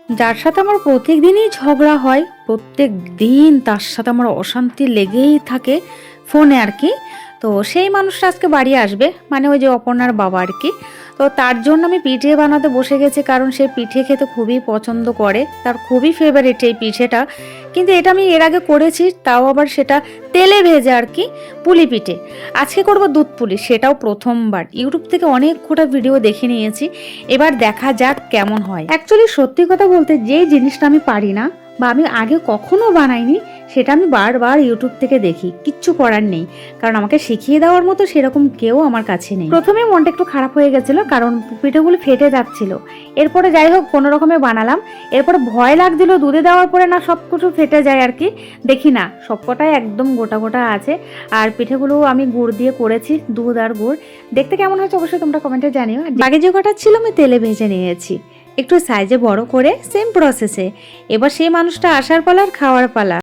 যার সাথে আমার প্রত্যেক দিনই ঝগড়া হয়, প্রত্যেক দিন তার সাথে আমার অশান্তি লেগেই থাকে ফোনে আর কি। তো সেই মানুষটা আজকে বাড়ি আসবে, মানে ওই যে অপর্ণার বাবা আর কি। তো তার জন্য আমি পিঠে বানাতে বসে গেছি, কারণ সে পিঠে খেতে খুবই পছন্দ করে, তার খুবই ফেভারিট এই পিঠেটা। কিন্তু এটা আমি এর আগে করেছি, তাও আবার সেটা তেলে ভেজে আর কি, পুলি পিঠে। আজকে করব দুধ পুলি, সেটাও প্রথমবার। ইউটিউব থেকে অনেক কটা ভিডিও দেখে নিয়েছি, এবার দেখা যাক কেমন হয়। অ্যাকচুয়ালি সত্যি কথা বলতে, যে জিনিসটা আমি পারি না বা আমি আগে কখনো বানাইনি, সেটা আমি বারবার ইউটিউব থেকে দেখি। কিচ্ছু করার নেই, কারণ আমাকে শিখিয়ে দেওয়ার মতো সেরকম কেউ আমার কাছে নেই। প্রথমে মনটা একটু খারাপ হয়ে গেছিলো, কারণ পিঠেগুলো ফেটে যাচ্ছিল। এরপরে যাই হোক কোনো রকমে বানালাম। এরপরে ভয় লাগছিল দুধে দেওয়ার পরে না সব কিছু ফেটে যায় আর কি। দেখি না, সবকটাই একদম গোটা গোটা আছে। আর পিঠেগুলো আমি গুড় দিয়ে করেছি, দুধ আর গুড়। দেখতে কেমন হয়েছে অবশ্যই তোমরা কমেন্টে জানিও। বাকি যে কটা ছিল আমি তেলে ভেজে নিয়েছি, একটু সাইজে বড় করে, সেম প্রসেসে। এবার সেই মানুষটা আসার পালা আর খাওয়ার পালা।